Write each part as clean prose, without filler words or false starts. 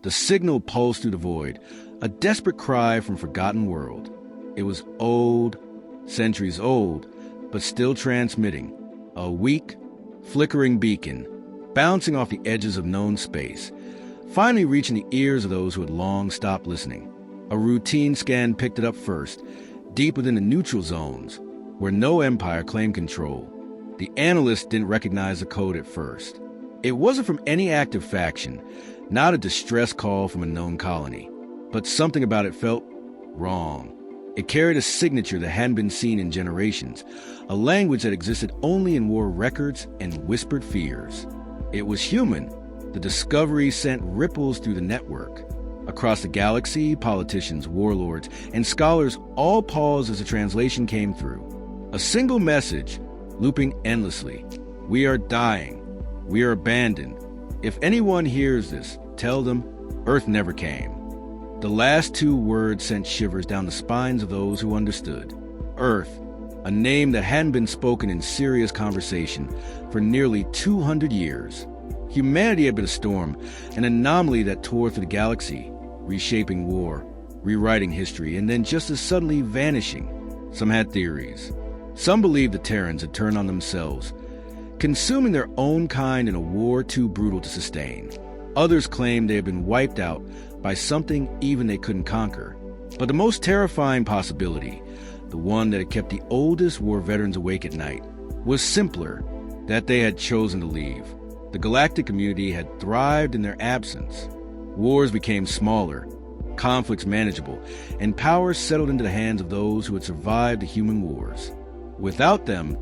The signal pulsed through the void, a desperate cry from a forgotten world. It was old, centuries old, but still transmitting. A weak, flickering beacon, bouncing off the edges of known space, finally reaching the ears of those who had long stopped listening. A routine scan picked it up first, deep within the neutral zones, where no empire claimed control. The analyst didn't recognize the code at first. It wasn't from any active faction, not a distress call from a known colony, but something about it felt wrong. It carried a signature that hadn't been seen in generations, a language that existed only in war records and whispered fears. It was human. The discovery sent ripples through the network. Across the galaxy, politicians, warlords, and scholars all paused as the translation came through. A single message, looping endlessly. We are dying. We are abandoned. If anyone hears this, tell them Earth never came. The last two words sent shivers down the spines of those who understood. Earth, a name that hadn't been spoken in serious conversation for nearly 200 years. Humanity had been a storm, an anomaly that tore through the galaxy, reshaping war, rewriting history, and then just as suddenly vanishing. Some had theories. Some believed the Terrans had turned on themselves, consuming their own kind in a war too brutal to sustain. Others claimed they had been wiped out by something even they couldn't conquer. But the most terrifying possibility, the one that had kept the oldest war veterans awake at night, was simpler, that they had chosen to leave. The galactic community had thrived in their absence. Wars became smaller, conflicts manageable, and power settled into the hands of those who had survived the human wars. Without them,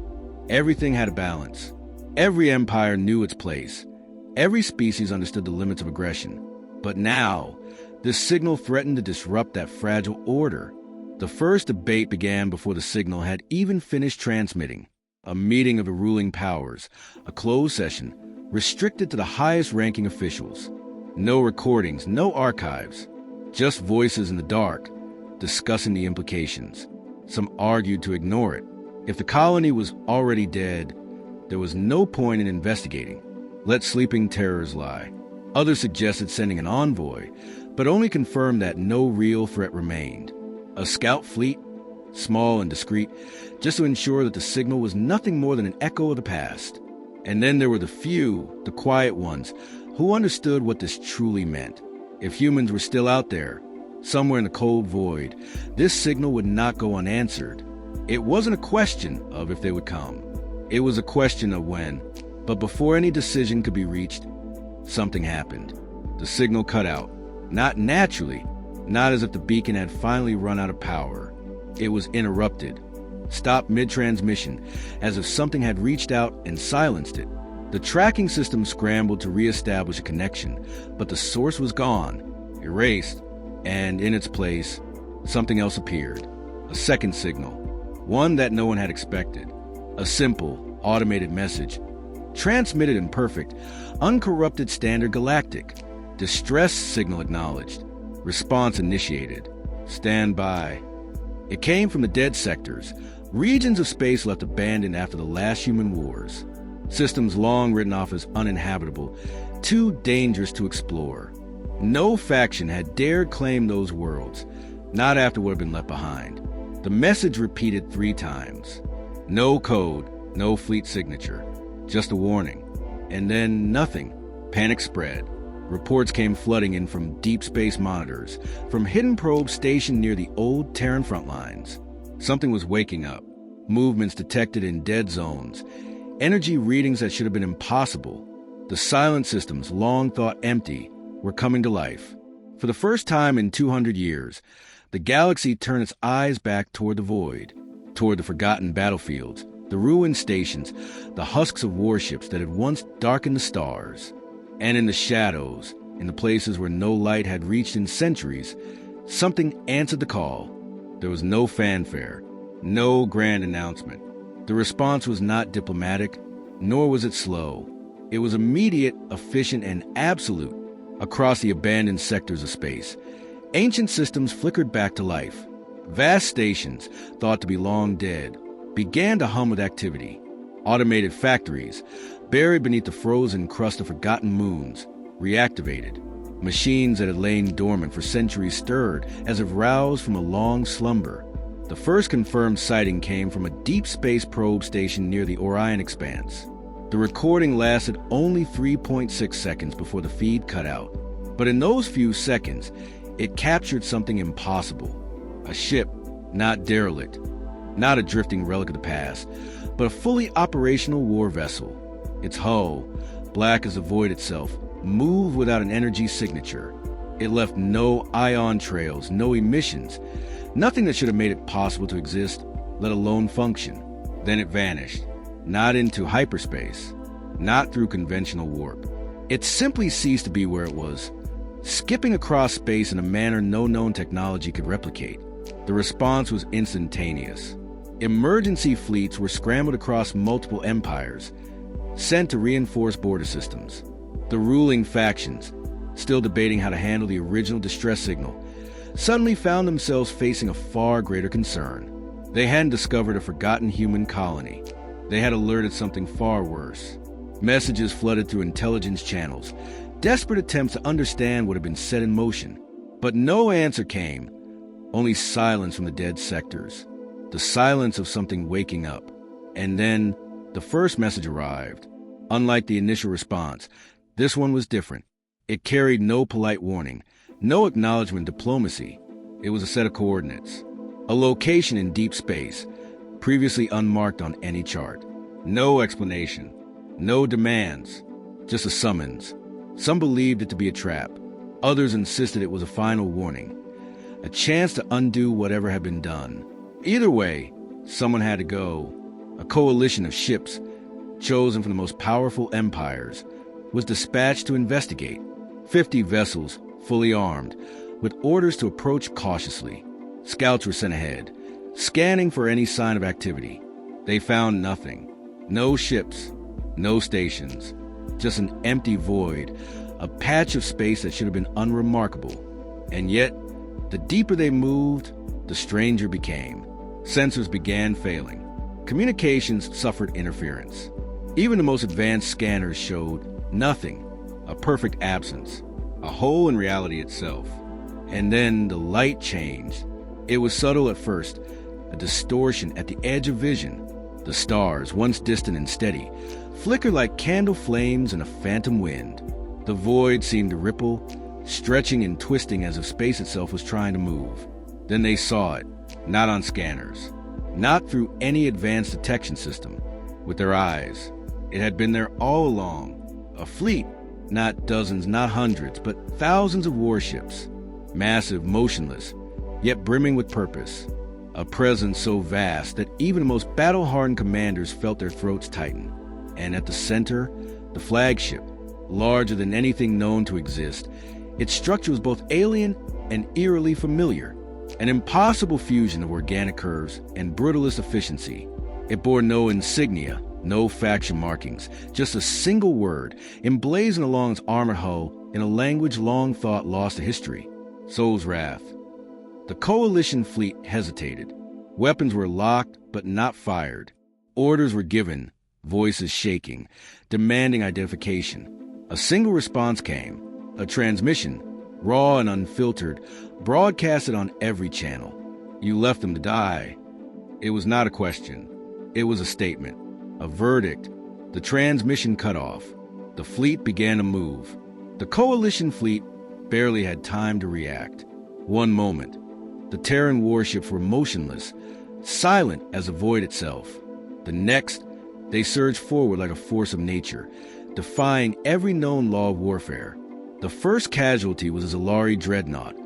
everything had a balance. Every empire knew its place. Every species understood the limits of aggression. But now, this signal threatened to disrupt that fragile order. The first debate began before the signal had even finished transmitting. A meeting of the ruling powers, a closed session, restricted to the highest-ranking officials. No recordings, no archives, just voices in the dark, discussing the implications. Some argued to ignore it. If the colony was already dead, there was no point in investigating. Let sleeping terrors lie. Others suggested sending an envoy, but only confirmed that no real threat remained. A scout fleet, small and discreet, just to ensure that the signal was nothing more than an echo of the past. And then there were the few, the quiet ones, who understood what this truly meant. If humans were still out there, somewhere in the cold void, this signal would not go unanswered. It wasn't a question of if they would come. It was a question of when. But before any decision could be reached, something happened. The signal cut out. Not naturally, not as if the beacon had finally run out of power. It was interrupted, stopped mid-transmission, as if something had reached out and silenced it. The tracking system scrambled to re-establish a connection, but the source was gone, erased, and in its place, something else appeared. A second signal, one that no one had expected. A simple, automated message, transmitted in perfect, uncorrupted standard galactic. Distress signal acknowledged. Response initiated. Stand by. It came from the dead sectors, regions of space left abandoned after the last human wars. Systems long written off as uninhabitable, too dangerous to explore. No faction had dared claim those worlds, not after what had been left behind. The message repeated 3 times. No code, no fleet signature, just a warning. And then nothing. Panic spread. Reports came flooding in from deep space monitors, from hidden probes stationed near the old Terran front lines. Something was waking up. Movements detected in dead zones. Energy readings that should have been impossible. The silent systems, long thought empty, were coming to life. For the first time in 200 years, the galaxy turned its eyes back toward the void, toward the forgotten battlefields, the ruined stations, the husks of warships that had once darkened the stars. And in the shadows, in the places where no light had reached in centuries, something answered the call. There was no fanfare, no grand announcement. The response was not diplomatic, nor was it slow. It was immediate, efficient, and absolute. Across the abandoned sectors of space, ancient systems flickered back to life. Vast stations, thought to be long dead, began to hum with activity. Automated factories, buried beneath the frozen crust of forgotten moons, reactivated. Machines that had lain dormant for centuries stirred as if roused from a long slumber. The first confirmed sighting came from a deep space probe station near the Orion Expanse. The recording lasted only 3.6 seconds before the feed cut out. But in those few seconds, it captured something impossible. A ship, not derelict, not a drifting relic of the past, but a fully operational war vessel. Its hull, black as the void itself, moved without an energy signature. It left no ion trails, no emissions, nothing that should have made it possible to exist, let alone function. Then it vanished, not into hyperspace, not through conventional warp. It simply ceased to be where it was, skipping across space in a manner no known technology could replicate. The response was instantaneous. Emergency fleets were scrambled across multiple empires, sent to reinforce border systems. The ruling factions, still debating how to handle the original distress signal, suddenly found themselves facing a far greater concern. They hadn't discovered a forgotten human colony. They had alerted something far worse. Messages flooded through intelligence channels, desperate attempts to understand what had been set in motion. But no answer came, only silence from the dead sectors, the silence of something waking up. And then the first message arrived. Unlike the initial response, this one was different. It carried no polite warning, no acknowledgement diplomacy. It was a set of coordinates, a location in deep space, previously unmarked on any chart. No explanation, no demands, just a summons. Some believed it to be a trap. Others insisted it was a final warning, a chance to undo whatever had been done. Either way, someone had to go. A coalition of ships, chosen from the most powerful empires, was dispatched to investigate. 50 vessels, fully armed, with orders to approach cautiously. Scouts were sent ahead, scanning for any sign of activity. They found nothing. No ships, no stations, just an empty void, a patch of space that should have been unremarkable. And yet, the deeper they moved, the stranger became. Sensors began failing. Communications suffered interference. Even the most advanced scanners showed nothing, a perfect absence, a hole in reality itself. And then the light changed. It was subtle at first, a distortion at the edge of vision. The stars, once distant and steady, flickered like candle flames in a phantom wind. The void seemed to ripple, stretching and twisting as if space itself was trying to move. Then they saw it, not on scanners, not through any advanced detection system, with their eyes. It had been there all along. A fleet, not dozens, not hundreds, but thousands of warships. Massive, motionless, yet brimming with purpose. A presence so vast that even the most battle-hardened commanders felt their throats tighten. And at the center, the flagship, larger than anything known to exist. Its structure was both alien and eerily familiar, an impossible fusion of organic curves and brutalist efficiency. It bore no insignia, no faction markings, just a single word, emblazoned along its armored hull in a language long thought lost to history: Soul's Wrath. The coalition fleet hesitated. Weapons were locked, but not fired. Orders were given, voices shaking, demanding identification. A single response came, a transmission, raw and unfiltered, broadcasted on every channel. You left them to die. It was not a question. It was a statement, a verdict. The transmission cut off. The fleet began to move. The coalition fleet barely had time to react. One moment, the Terran warships were motionless, silent as the void itself. The next, they surged forward like a force of nature, defying every known law of warfare. The first casualty was a Zalari dreadnought,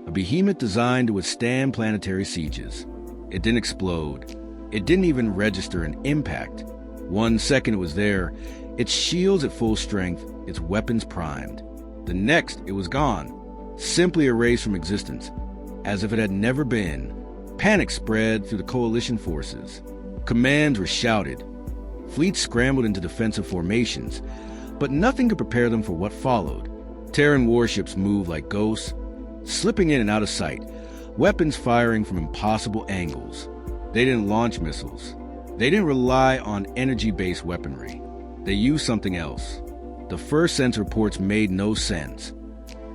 a behemoth designed to withstand planetary sieges. It didn't explode. It didn't even register an impact. 1 second it was there, its shields at full strength, its weapons primed. The next, it was gone, simply erased from existence, as if it had never been. Panic spread through the coalition forces. Commands were shouted. Fleets scrambled into defensive formations, but nothing could prepare them for what followed. Terran warships moved like ghosts, slipping in and out of sight, weapons firing from impossible angles. They didn't launch missiles. They didn't rely on energy-based weaponry. They used something else. The first sense reports made no sense.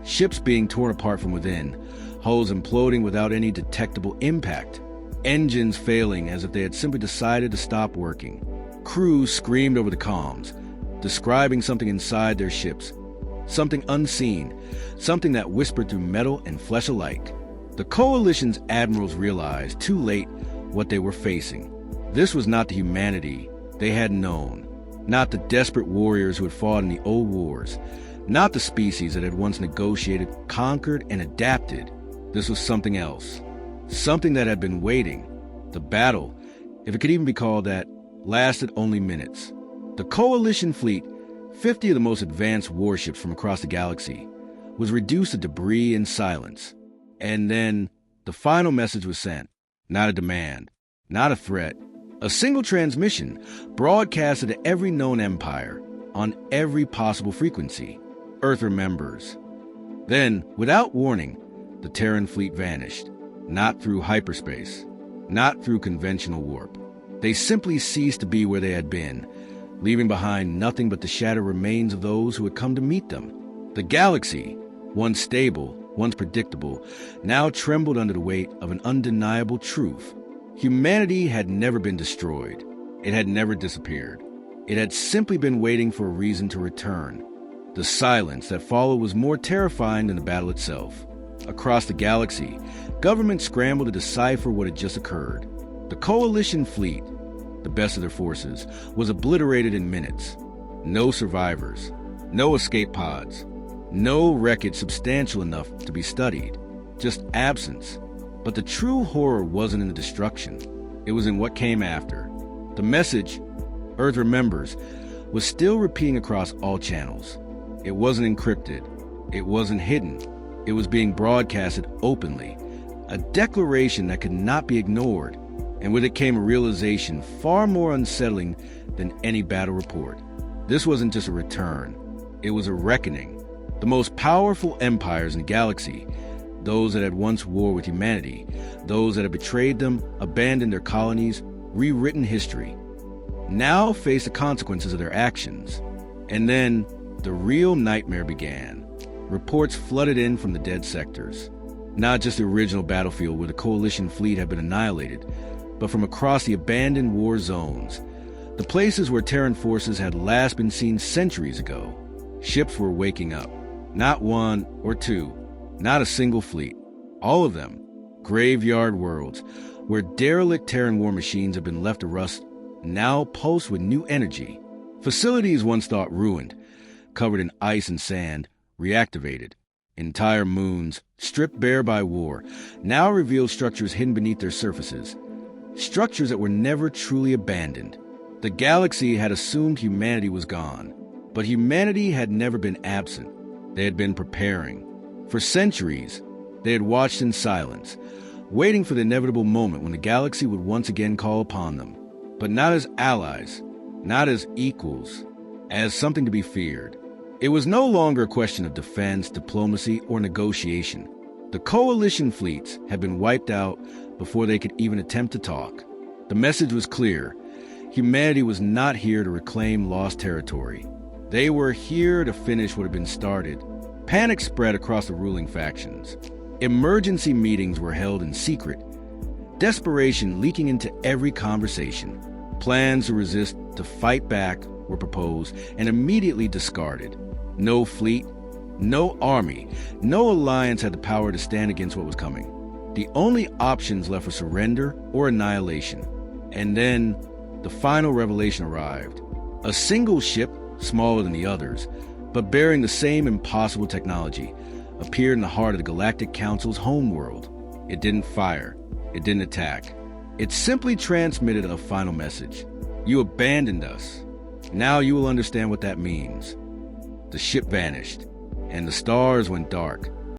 ships being torn apart from within, hulls imploding without any detectable impact, engines failing as if they had simply decided to stop working. Crews screamed over the comms, describing something inside their ships, something unseen, something that whispered through metal and flesh alike. The Coalition's admirals realized too late what they were facing. This was not the humanity they had known, not the desperate warriors who had fought in the old wars, not the species that had once negotiated, conquered, and adapted. This was something else, something that had been waiting. The battle, if it could even be called that, lasted only minutes. The Coalition fleet, 50 of the most advanced warships from across the galaxy, was reduced to debris and silence. And then the final message was sent. Not a demand, not a threat. A single transmission broadcasted to every known empire on every possible frequency. Earth remembers. Then, without warning, the Terran fleet vanished. Not through hyperspace, not through conventional warp. They simply ceased to be where they had been, leaving behind nothing but the shattered remains of those who had come to meet them. The galaxy, once stable, once predictable, now trembled under the weight of an undeniable truth. Humanity had never been destroyed. It had never disappeared. It had simply been waiting for a reason to return. The silence that followed was more terrifying than the battle itself. Across the galaxy, governments scrambled to decipher what had just occurred. The Coalition fleet, the best of their forces, was obliterated in minutes. No survivors, no escape pods, no wreckage substantial enough to be studied, just absence. But the true horror wasn't in the destruction. It was in what came after. The message, Earth remembers, was still repeating across all channels. It wasn't encrypted. It wasn't hidden. It was being broadcasted openly, a declaration that could not be ignored, and with it came a realization far more unsettling than any battle report. This wasn't just a return. It was a reckoning. The most powerful empires in the galaxy, those that had once warred with humanity, those that had betrayed them, abandoned their colonies, rewritten history, now faced the consequences of their actions. And then the real nightmare began. Reports flooded in from the dead sectors. Not just the original battlefield where the Coalition fleet had been annihilated, but from across the abandoned war zones. The places where Terran forces had last been seen centuries ago. Ships were waking up. Not one or two, not a single fleet. All of them. Graveyard worlds, where derelict Terran war machines had been left to rust, now pulse with new energy. Facilities once thought ruined, covered in ice and sand, reactivated. Entire moons, stripped bare by war, now revealed structures hidden beneath their surfaces. Structures that were never truly abandoned. The galaxy had assumed humanity was gone, but humanity had never been absent. They had been preparing. For centuries, they had watched in silence, waiting for the inevitable moment when the galaxy would once again call upon them. But not as allies, not as equals, as something to be feared. It was no longer a question of defense, diplomacy, or negotiation. The Coalition fleets had been wiped out before they could even attempt to talk. The message was clear. Humanity was not here to reclaim lost territory. They were here to finish what had been started. Panic spread across the ruling factions. Emergency meetings were held in secret. Desperation leaking into every conversation. Plans to resist, to fight back, were proposed and immediately discarded. No fleet, no army, no alliance had the power to stand against what was coming. The only options left were surrender or annihilation. And then the final revelation arrived. A single ship, smaller than the others, but bearing the same impossible technology, appeared in the heart of the Galactic Council's homeworld. It didn't fire. It didn't attack. It simply transmitted a final message. You abandoned us. Now you will understand what that means. The ship vanished, and the stars went dark.